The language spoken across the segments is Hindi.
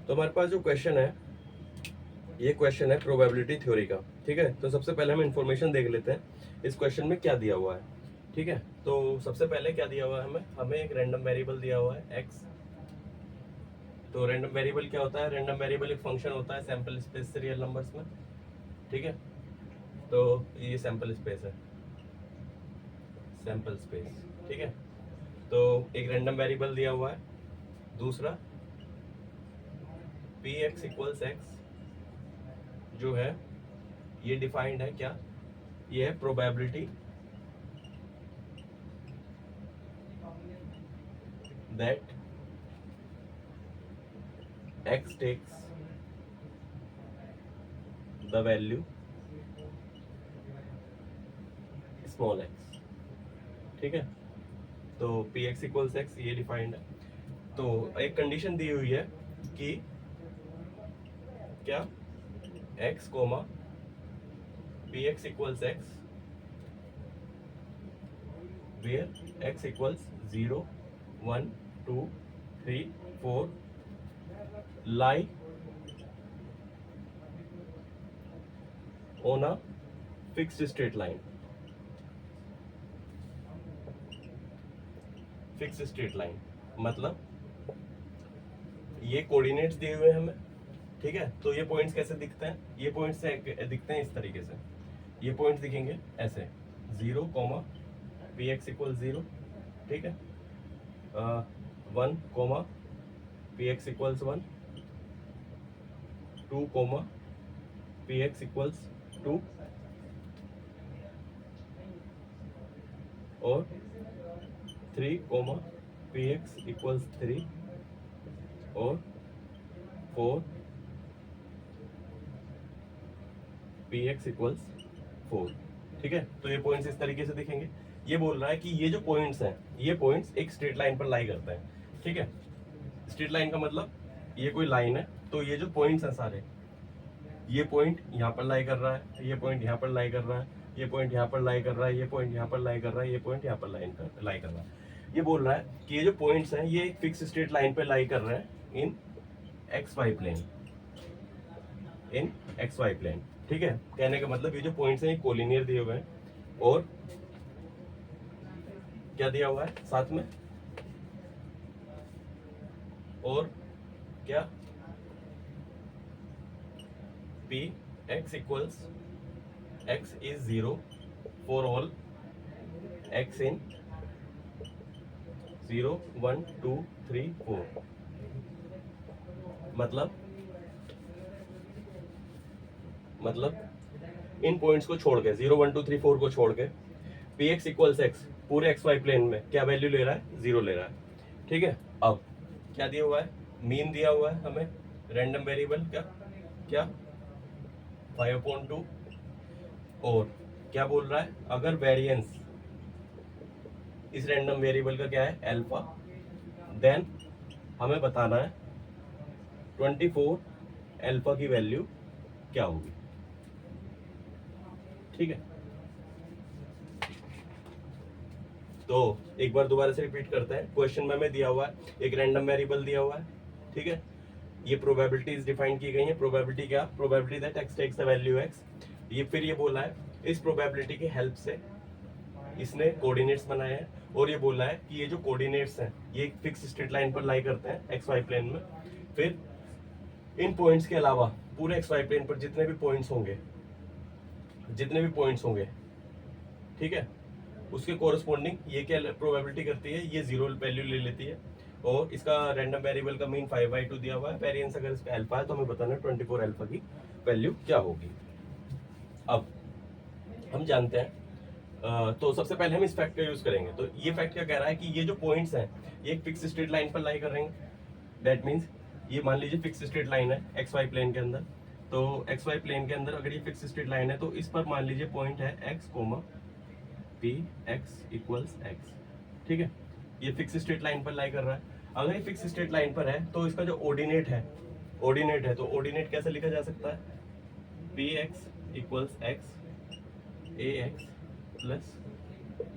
तो हमारे पास जो क्वेश्चन है, ये क्वेश्चन है प्रोबेबिलिटी थ्योरी का, ठीक है। तो सबसे पहले हम इंफॉर्मेशन देख लेते हैं इस क्वेश्चन में क्या दिया हुआ है, ठीक है। तो सबसे पहले क्या दिया हुआ है हमें एक रैंडम वेरिएबल दिया हुआ है x। तो रैंडम वेरिएबल क्या होता है? रैंडम वेरिएबल एक फंक्शन होता है सैंपल स्पेस से रियल नंबर्स में, ठीक है। तो ये सैंपल स्पेस है, सैंपल स्पेस, ठीक है। तो एक रैंडम वेरिएबल दिया हुआ है। दूसरा पी एक्स इक्वल्स एक्स जो है ये डिफाइंड है क्या? ये है probability that x takes the value small x, ठीक है। तो पी एक्स इक्वल्स एक्स ये डिफाइंड है। तो एक कंडीशन दी हुई है कि क्या x comma P X equals X where x equals 0 1 2 3 4 lie on a fixed straight line, fix straight line मतलब ये कोऑर्डिनेट्स दिए हुए हैं हमें, ठीक है। तो ये पॉइंट्स कैसे दिखते हैं? ये पॉइंट्स दिखते हैं इस तरीके से। ये पॉइंट्स दिखेंगे ऐसे 0 कोमा पी एक्स इक्वल 0, ठीक है। 1 comma P X equals 1, 2 comma P X equals 2 और 3 कोमा पी एक्स इक्वल्स 3 और 4 पी एक्स इक्वल्स 4, ठीक है। तो ये पॉइंट्स इस तरीके से दिखेंगे। ये बोल रहा है कि ये जो पॉइंट्स हैं ये पॉइंट्स एक स्ट्रेट लाइन पर लाई करते हैं, ठीक है। स्ट्रेट लाइन का मतलब ये कोई लाइन है, तो ये जो पॉइंट्स हैं सारे, ये पॉइंट यहाँ पर लाई कर रहा है, ये पॉइंट यहाँ पर लाई कर रहा है, ये पॉइंट यहाँ पर लाई कर रहा है, ये पॉइंट यहाँ पर लाई कर रहा है, ये पॉइंट यहाँ पर लाई कर रहा है। ये बोल रहा है कि ये जो पॉइंट्स हैं ये एक फिक्स स्ट्रेट लाइन पे लाई कर रहे हैं इन एक्स वाई प्लेन, इन एक्स वाई प्लेन, ठीक है। कहने का मतलब ये जो पॉइंट्स हैं ये कोलिनियर दिए हुए हैं और क्या दिया हुआ है साथ में, और क्या P X equals x is 0 for all x इन 0 1 2 3 4। मतलब इन पॉइंट्स को छोड़ के 0 1 2 3 4 को छोड़ के पी एक्स इक्वल्स एक्स पूरे एक्स वाई प्लेन में क्या वैल्यू ले रहा है? 0 ले रहा है, ठीक है। अब क्या दिया हुआ है? मीन दिया हुआ है हमें रैंडम वेरिएबल का, क्या 5/2 और क्या बोल रहा है? अगर वेरिएंस इस रैंडम वेरिएबल का क्या है? अल्फा, देन हमें बताना है 24 अल्फा की वैल्यू क्या होगी, ठीक है। तो एक बार दोबारा से रिपीट करते हैं। क्वेश्चन में हमें दिया हुआ है एक रैंडम वेरिएबल दिया हुआ है, ठीक है। ये प्रोबेबिलिटीज डिफाइन की गई है। प्रोबेबिलिटी क्या? Probability that X takes the value X. ये फिर ये बोला है इस प्रोबेबिलिटी की हेल्प से इसने कोऑर्डिनेट्स बनाए हैं और ये बोला है कि ये जो कोऑर्डिनेट्स हैं ये एक फिक्स स्ट्रेट लाइन पर लाई करते हैं एक्स वाई प्लेन में। फिर इन पॉइंट्स के अलावा पूरे एक्स वाई प्लेन पर जितने भी पॉइंट्स होंगे, ठीक है, उसके कोरस्पॉन्डिंग ये क्या प्रोबेबिलिटी करती है? ये 0 वैल्यू ले लेती है और इसका रैंडम वेरिएबल का मीन 5/2 दिया हुआ है। वेरिएंस अगर इसका अल्फा है तो हमें बताना है 24 अल्फा की वैल्यू क्या होगी। अब हम जानते हैं तो सबसे पहले हम इस फैक्ट का यूज करेंगे। तो ये फैक्ट क्या कह रहा है कि ये जो पॉइंट्स हैं ये एक फिक्स स्ट्रेट लाइन पर लाई कर रहे हैं। दैट मीन्स ये मान लीजिए फिक्स स्ट्रेट लाइन है एक्स वाई प्लेन के अंदर। तो एक्स वाई प्लेन के अंदर अगर ये फिक्स स्ट्रेट लाइन है तो इस पर मान लीजिए पॉइंट है X comma P X equals X, ठीक है। ये फिक्स स्ट्रेट लाइन पर लाई कर रहा है। अगर ये फिक्स स्ट्रेट लाइन पर है तो इसका जो ऑर्डिनेट है तो ऑर्डिनेट कैसे लिखा जा सकता है? पी एक्स इक्वल्स एक्स ए एक्स प्लस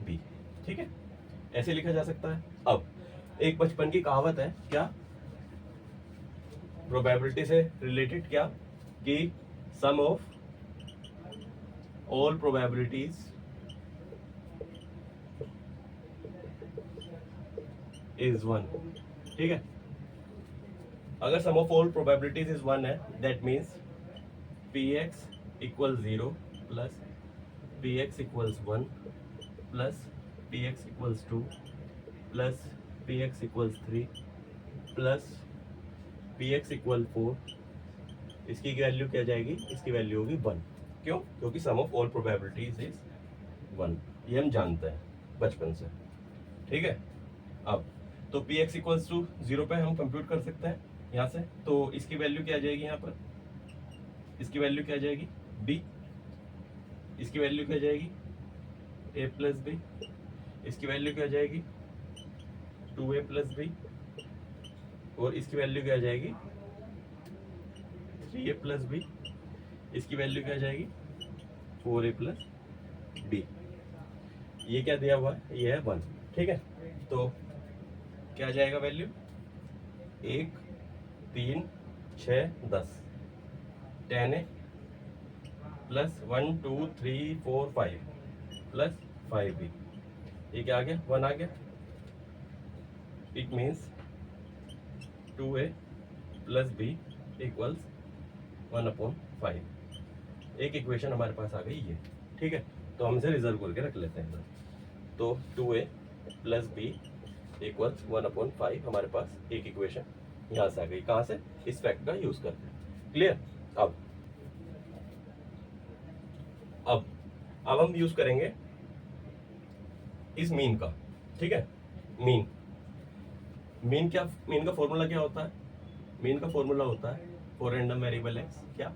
बी, ठीक है, ऐसे लिखा जा सकता है। अब एक बचपन की कहावत है, क्या? प्रोबेबिलिटी से रिलेटेड क्या कि सम ऑफ ऑल प्रोबेबिलिटीज इज 1, ठीक है। अगर सम ऑफ ऑल प्रोबेबिलिटीज इज 1 है, that means px equal 0 plus px equals 1 plus px equals 2 plus px equals 3 plus px equal 4, इसकी वैल्यू क्या जाएगी, इसकी वैल्यू होगी 1। क्यों? क्योंकि सम ऑफ ऑल प्रोबेबिलिटीज इज 1, ये हम जानते हैं बचपन से, ठीक है। अब तो px इक्वल्स टू 0 पे हम कंप्यूट कर सकते हैं यहाँ से, तो इसकी वैल्यू क्या आ जाएगी, यहाँ पर इसकी वैल्यू क्या आ जाएगी b, इसकी वैल्यू क्या जाएगी a प्लस बी, इसकी वैल्यू क्या जाएगी 2a प्लस बी, और इसकी वैल्यू क्या जाएगी 3a प्लस बी, इसकी वैल्यू क्या जाएगी 4a प्लस बी। ये क्या दिया हुआ है, ये है 1, ठीक है। तो क्या जाएगा value 1 3 6 10 10a plus 1 2 3 4 5 plus 5b, ये क्या आ गया 1 आ गया। It means 2a plus b equals 1/5। एक इक्वेशन हमारे पास आ गई ये, ठीक है। तो हम इसे रिजर्व करके रख लेते हैं। तो 2a प्लस b इक्वल्स 1/5 हमारे पास एक इक्वेशन यहाँ से आ गई। कहाँ से? इस फैक्ट का यूज करके। क्लियर? अब हम यूज करेंगे इस मीन का, ठीक है। मीन का फॉर्मूला क्या होता है? मीन का फॉर्मूला होता है फॉर रैंडम वेरिएबल एक्स, क्या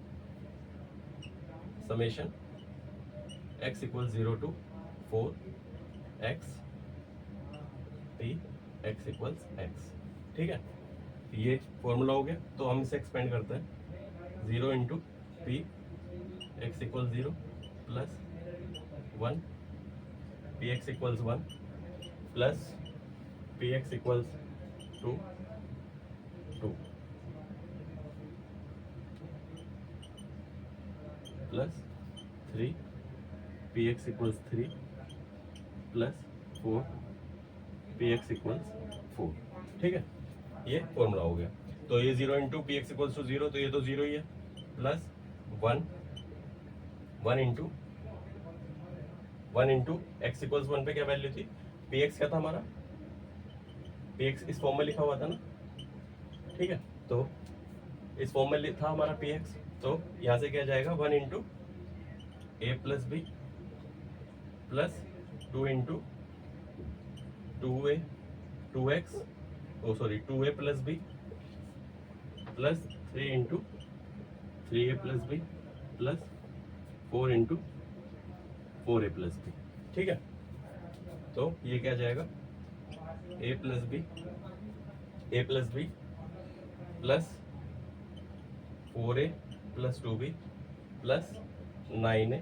summation x equal 0 to 4x p x equals x, ठीक है। ये फॉर्मूला हो गया। तो हम इसे एक्सपेंड करते हैं 0 into P x equal 0 plus 1 P X equals 1 plus P X equals 2 plus 3 P X equals 3 plus 4 P X equals 4, ठीक है। ये फॉर्मूला हो गया। तो ये 0 into P X equals to 0, तो ये तो 0 ही है, प्लस 1 इंटू एक्स इक्वल्स 1 पे क्या वैल्यू थी, पी एक्स क्या था हमारा, पी एक्स इस फॉर्म में लिखा हुआ था ना, ठीक है। तो इस फॉर्म में था हमारा पी एक्स, तो यहाँ से क्या जाएगा 1 into a plus b plus 2 into 2a plus b plus 3 into 3a plus b plus 4 into 4a plus b, ठीक है। तो ये क्या जाएगा a plus b plus 4a plus 2b plus 9a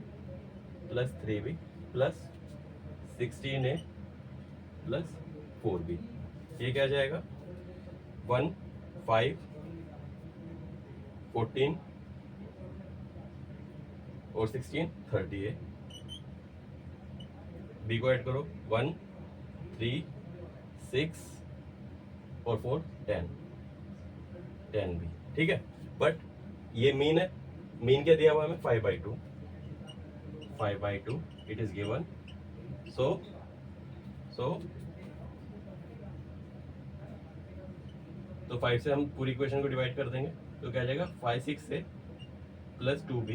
plus 3b plus 16a plus 4b, ये क्या जाएगा 1 5 14 और 16 30a। बी को ऐड करो 1 3 6 और 4 10 भी, ठीक है। बट ये मीन है, मीन क्या दिया हुआ हमें 5/2 इट इज गिवन। सो तो 5 से हम पूरी इक्वेशन को डिवाइड कर देंगे, तो क्या जाएगा 5 6 से प्लस 2b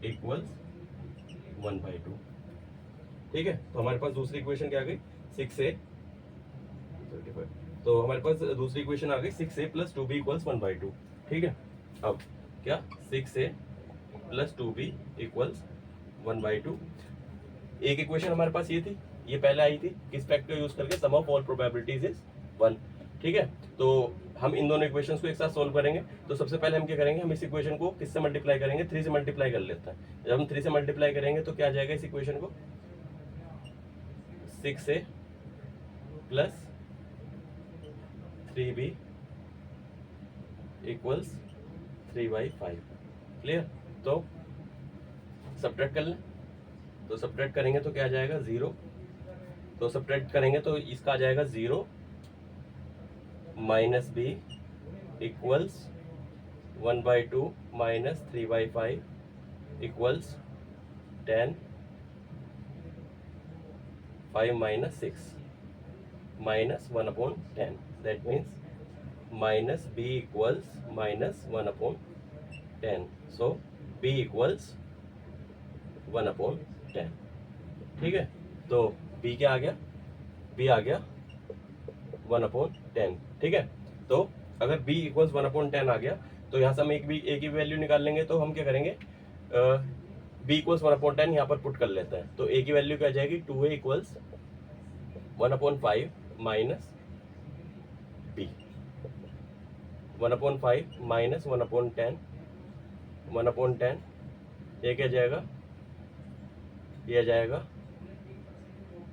इक्वल्स 1/2, ठीक है। तो हमारे पास दूसरी इक्वेशन क्या आ गई 6a, तो हमारे पास दूसरी इक्वेशन आ गई 6a प्लस 2b इक्वल्स 1/2, ठीक है। अब क्या 6a प्लस 2b इक्वल्स 1/2। एक इक्वेशन हमारे पास ये थी, ये पहले आई थी, किस फैक्ट का यूज करके, सम ऑफ ऑल प्रोबेबिलिटीज इज 1, ठीक है। तो हम इन दोनों इक्वेशंस को एक साथ सोल्व करेंगे। तो सबसे पहले हम क्या करेंगे, हम इस इक्वेशन को किससे मल्टीप्लाई करेंगे, 3 से मल्टीप्लाई कर लेते हैं। जब हम 3 से मल्टीप्लाई करेंगे तो क्या जाएगा इस इक्वेशन को 6a plus 3b equals 3/5। Clear? तो सब्ट्रैक्ट कर लें, तो सब्ट्रैक्ट करेंगे तो क्या आ जाएगा 0, तो सब्ट्रैक्ट करेंगे तो इसका आ जाएगा 0 minus B equals 1/2 minus 3/5 equals 10, 5 minus 6 minus 1/10, that means minus b equals minus 1/10, so b equals 1/10। ठीक है, तो b क्या आ गया, b आ गया 1/10। ठीक है, तो अगर b इक्वल्स 1/10 आ गया तो यहाँ से हम एक ही वैल्यू निकाल लेंगे, तो हम क्या करेंगे b इक्वल्स 1/10 यहाँ पर पुट कर लेते हैं, तो a की वैल्यू क्या आ जाएगी 2a equals 1/5 minus b, 1/5 minus 1/10, 1/10 ये क्या जाएगा, ये आ जाएगा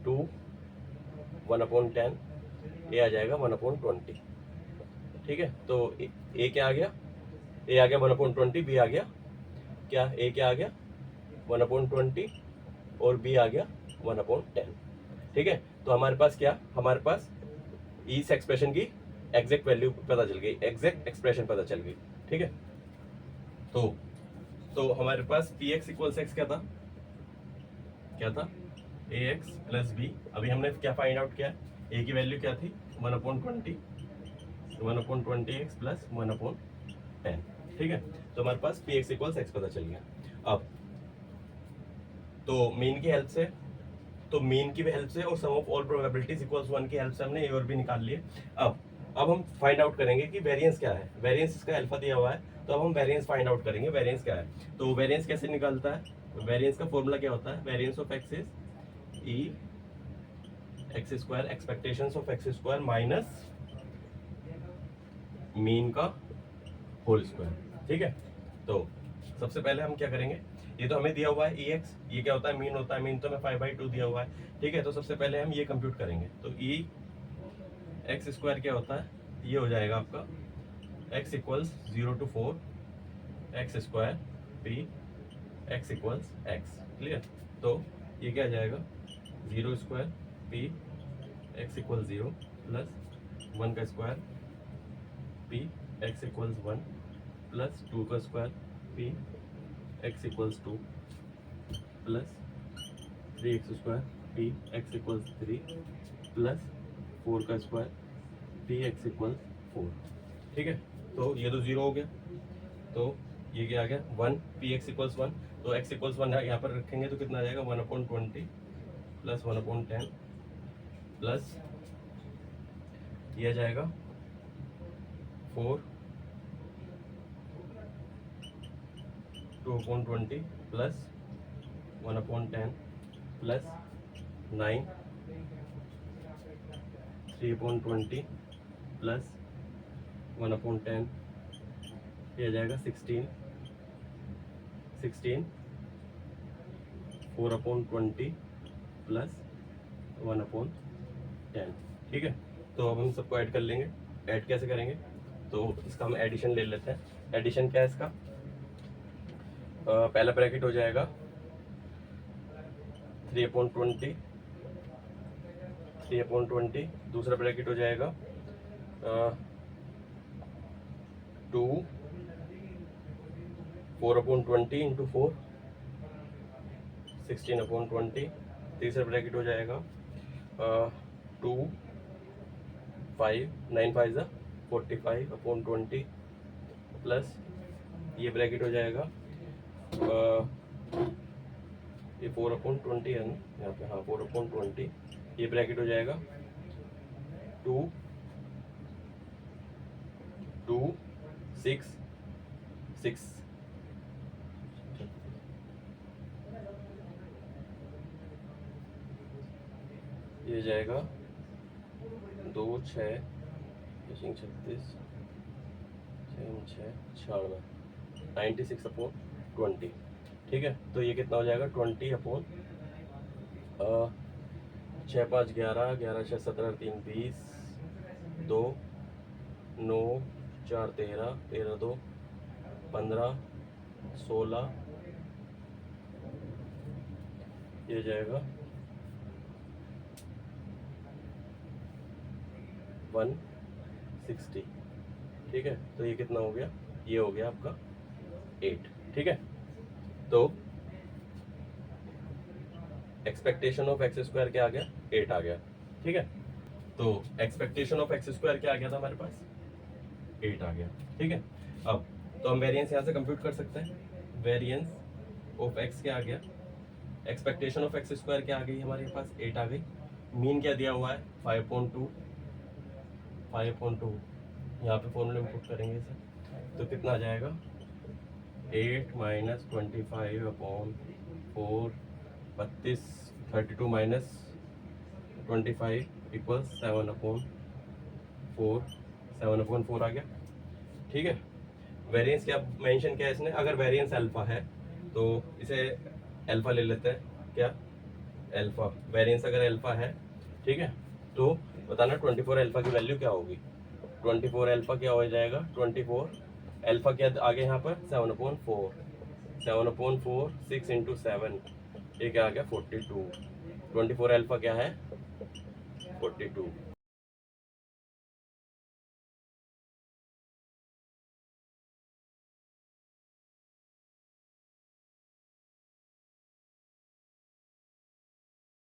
2, 1/10 ये आ जाएगा 1/20। ठीक है, तो a क्या आ गया, a आ गया 1/20, b आ गया क्या, a क्या आ गया 1/20 और b आ गया 1/10। ठीक है, तो हमारे पास क्या, हमारे पास इस एक्सप्रेशन की एग्जैक्ट वैल्यू पता चल गई, एग्जैक्ट एक्सप्रेशन पता चल गई। ठीक है, तो हमारे पास px इक्वल्स x क्या था, क्या था ax प्लस b। अभी हमने क्या फाइंड आउट किया, a की वैल्यू क्या थी 1/20, 1/20x प्लस 1/10। ठीक है, तो हमारे पास px इक्वल्स x पता चल गया। अब तो मीन की हेल्प से, तो मीन की हेल्प से और सम ऑफ ऑल प्रोबेबिलिटीज इक्वल्स 1 की हेल्प से हमने ए और बी निकाल लिए। अब हम फाइंड आउट करेंगे कि वेरिएंस क्या है, वेरिएंस इसका अल्फा दिया हुआ है, तो अब हम वेरिएंस फाइंड आउट करेंगे, वेरिएंस क्या है। तो वेरिएंस कैसे निकालता है, वेरिएंस का फॉर्मूला क्या होता है, variance of x is E x square expectations of x square minus mean का होल स्क्वायर। ठीक है, तो सबसे पहले हम क्या करेंगे, ये तो हमें दिया हुआ है ex, ये क्या होता है मीन होता है, मीन तो हमें 5/2 दिया हुआ है। ठीक है, तो सबसे पहले हम ये कंप्यूट करेंगे, तो e एक्स स्क्वायर क्या होता है, ये हो जाएगा आपका x equals 0 to 4 x square p x equals x। Clear? तो ये क्या आ जाएगा 0 square p x equal 0 plus 1 का square p x equals 1 plus 2 का square p x equals 2 plus 3x square p x equals 3 plus 4 का स्क्वायर p x इक्वल्स 4। ठीक है, तो ये तो 0 हो गया, तो ये क्या आ गया 1, p x इक्वल्स 1, तो x इक्वल्स 1 यहाँ पर रखेंगे तो कितना आ जाएगा 1/20 प्लस 1/10 प्लस ये आ जाएगा 4 2/20 प्लस 1/10 प्लस 9 3/20 प्लस 1/10 ये आ जाएगा 16 4/20 प्लस 1/10। ठीक है, तो अब हम सबको ऐड कर लेंगे, ऐड कैसे करेंगे, तो इसका हम एडिशन ले लेते हैं। एडिशन क्या है इसका, पहला ब्रैकेट हो जाएगा 3/20, दूसरा ब्रैकेट हो जाएगा 2 4/20 इंटू 4 16/20, तीसरा ब्रैकेट हो जाएगा 2 5 9 5 45/20 प्लस ये ब्रैकेट हो जाएगा ये 4/20 है ना यहाँ पे, हाँ 4/20, ये ब्रैकेट हो जाएगा 2 2 6 6 ये जाएगा 2 6 36 6 96/20। ठीक है, तो ये कितना हो जाएगा 20/6 5 11 11 6 17 3 20 2 9 4 13 13 2 15, 16, ये जाएगा 160, ठीक है। तो ये कितना हो गया, ये हो गया आपका 8, ठीक है। तो एक्सपेक्टेशन ऑफ एक्स स्क्वायर क्या आ गया, 8 आ गया, ठीक है। तो एक्सपेक्टेशन ऑफ एक्स स्क्वायर क्या आ गया था हमारे पास, 8 आ गया, ठीक है। अब तो हम वेरिएंस यहाँ से कंप्यूट कर सकते हैं। वेरिएंस ऑफ एक्स क्या आ गया, एक्सपेक्टेशन ऑफ एक्स स्क्वायर क्या आ गई हमारे पास, 8 आ गई। मीन क्या दिया हुआ है, 5.2, 5.2 यहाँ पे फॉर्मूले में पुट करेंगे इसे, तो कितना आ जाएगा, 8 माइनस 25/4, 32, 32 माइनस 25 इक्वल्स 7/4, 7/4 आ गया, ठीक है। वेरिएंस क्या मेंशन किया है इसने, अगर वेरिएंस अल्फा है तो इसे अल्फा ले लेते हैं, क्या अल्फा, वेरिएंस अगर अल्फा है, ठीक है, तो बताना 24 अल्फा की वैल्यू क्या होगी। 24 अल्फा क्या हो जाएगा, 24 अल्फा क्या आगे यहाँ पर 7/4, 7/4 6 × 7, ये क्या आ गया 42। 24 अल्फा क्या है 42,